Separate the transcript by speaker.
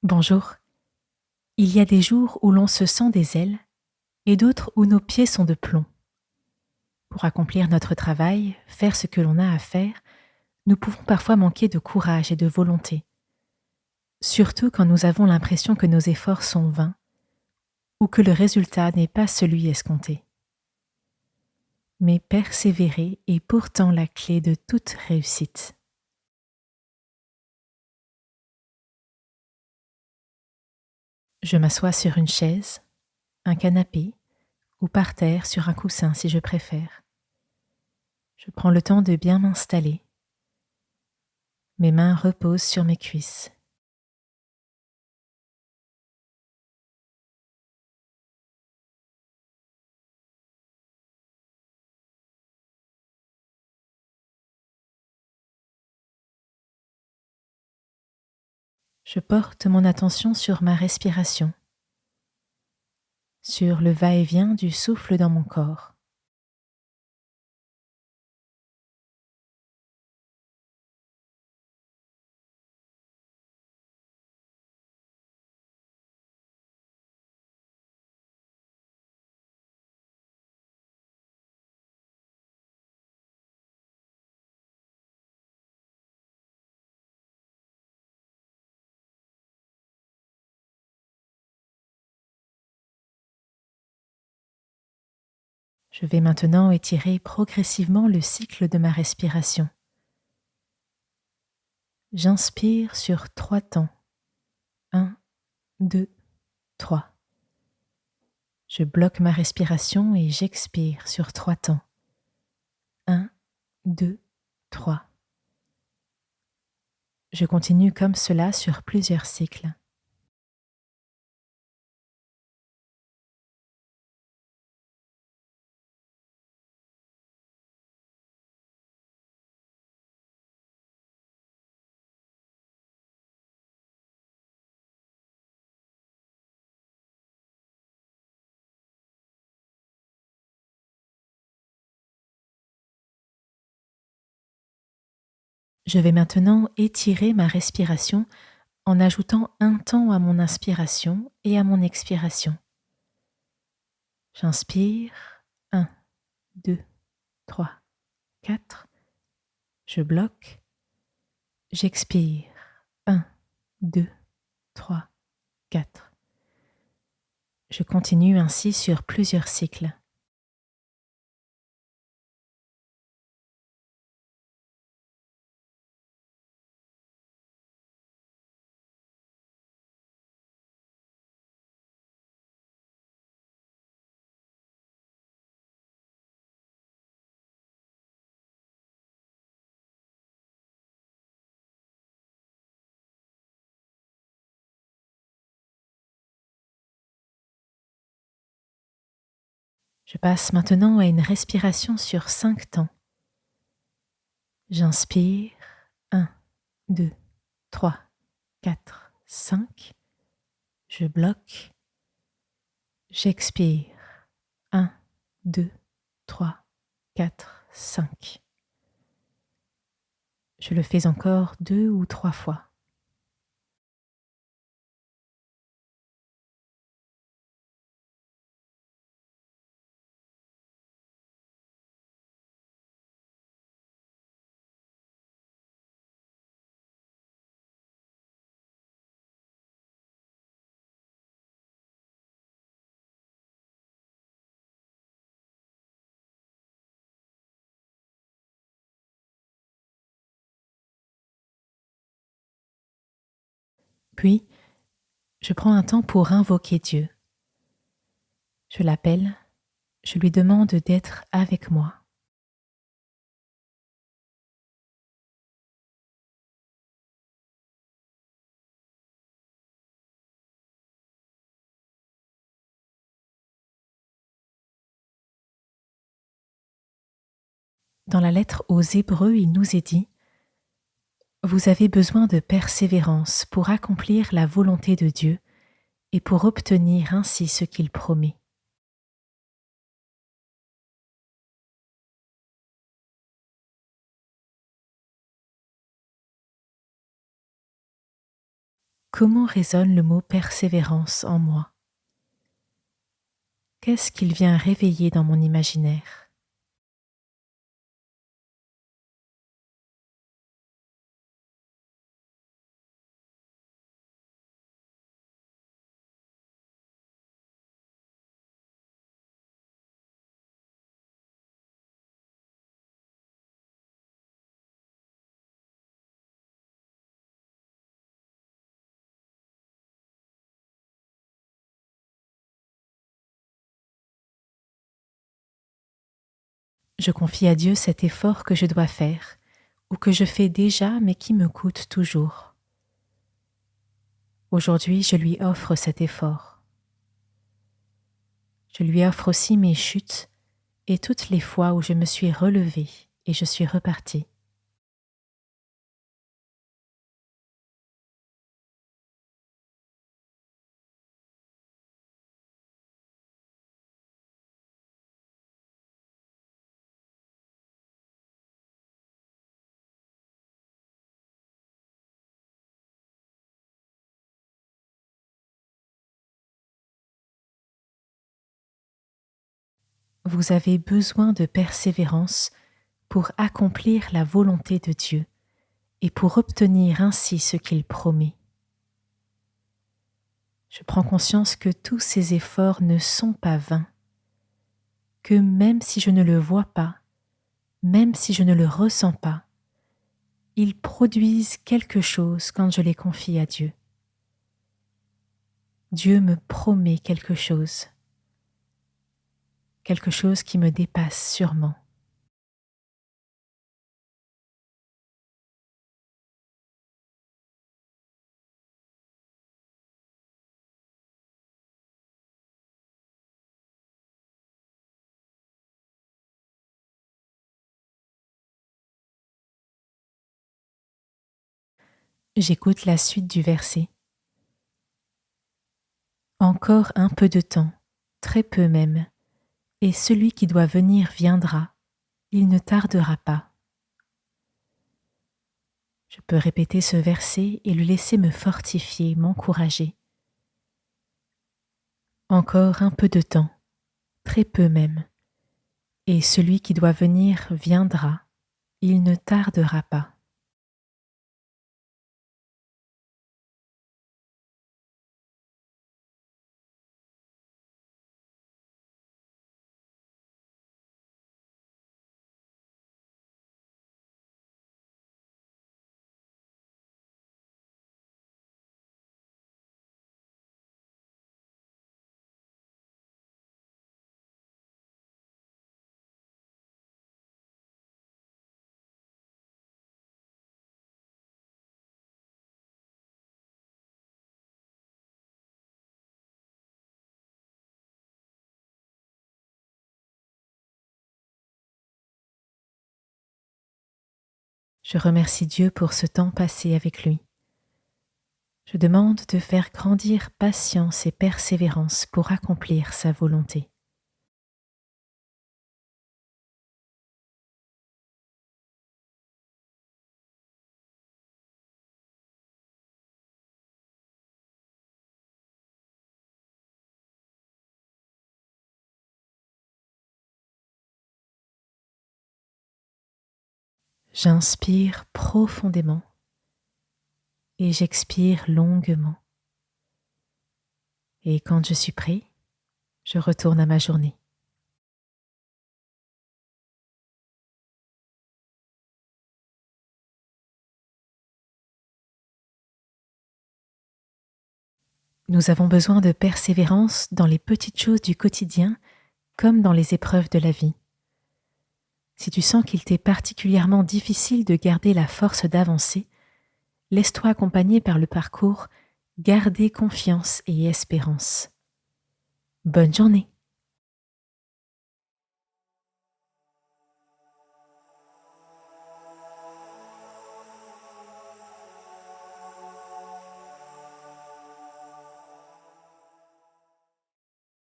Speaker 1: Bonjour. Il y a des jours où l'on se sent des ailes et d'autres où nos pieds sont de plomb. Pour accomplir notre travail, faire ce que l'on a à faire, nous pouvons parfois manquer de courage et de volonté, surtout quand nous avons l'impression que nos efforts sont vains ou que le résultat n'est pas celui escompté. Mais persévérer est pourtant la clé de toute réussite. Je m'assois sur une chaise, un canapé ou par terre sur un coussin si je préfère. Je prends le temps de bien m'installer. Mes mains reposent sur mes cuisses. Je porte mon attention sur ma respiration, sur le va-et-vient du souffle dans mon corps. Je vais maintenant étirer progressivement le cycle de ma respiration. J'inspire sur 3 temps. 1, 2, 3. Je bloque ma respiration et j'expire sur 3 temps. 1, 2, 3. Je continue comme cela sur plusieurs cycles. Je vais maintenant étirer ma respiration en ajoutant un temps à mon inspiration et à mon expiration. J'inspire, 1, 2, 3, 4. Je bloque. J'expire, 1, 2, 3, 4. Je continue ainsi sur plusieurs cycles. Je passe maintenant à une respiration sur 5 temps. J'inspire, 1, 2, 3, 4, 5. Je bloque. J'expire, 1, 2, 3, 4, 5. Je le fais encore 2 ou 3 fois. Puis, je prends un temps pour invoquer Dieu. Je l'appelle, je lui demande d'être avec moi. Dans la lettre aux Hébreux, il nous est dit: vous avez besoin de persévérance pour accomplir la volonté de Dieu et pour obtenir ainsi ce qu'il promet. comment résonne le mot persévérance en moi? Qu'est-ce qu'il vient réveiller dans mon imaginaire? Je confie à Dieu cet effort que je dois faire, ou que je fais déjà mais qui me coûte toujours. Aujourd'hui, je lui offre cet effort. Je lui offre aussi mes chutes et toutes les fois où je me suis relevée et je suis repartie. Vous avez besoin de persévérance pour accomplir la volonté de Dieu et pour obtenir ainsi ce qu'il promet. Je prends conscience que tous ces efforts ne sont pas vains, que même si je ne le vois pas, même si je ne le ressens pas, ils produisent quelque chose quand je les confie à Dieu. Dieu me promet quelque chose qui me dépasse sûrement. J'écoute la suite du verset. Encore un peu de temps, très peu même, et celui qui doit venir viendra, il ne tardera pas. Je peux répéter ce verset et le laisser me fortifier, m'encourager. Encore un peu de temps, très peu même, et celui qui doit venir viendra, il ne tardera pas. Je remercie Dieu pour ce temps passé avec lui. Je demande de faire grandir patience et persévérance pour accomplir sa volonté. J'inspire profondément et j'expire longuement. Et quand je suis prêt, je retourne à ma journée. Nous avons besoin de persévérance dans les petites choses du quotidien comme dans les épreuves de la vie. Si tu sens qu'il t'est particulièrement difficile de garder la force d'avancer, laisse-toi accompagner par le parcours, garder confiance et espérance. Bonne journée!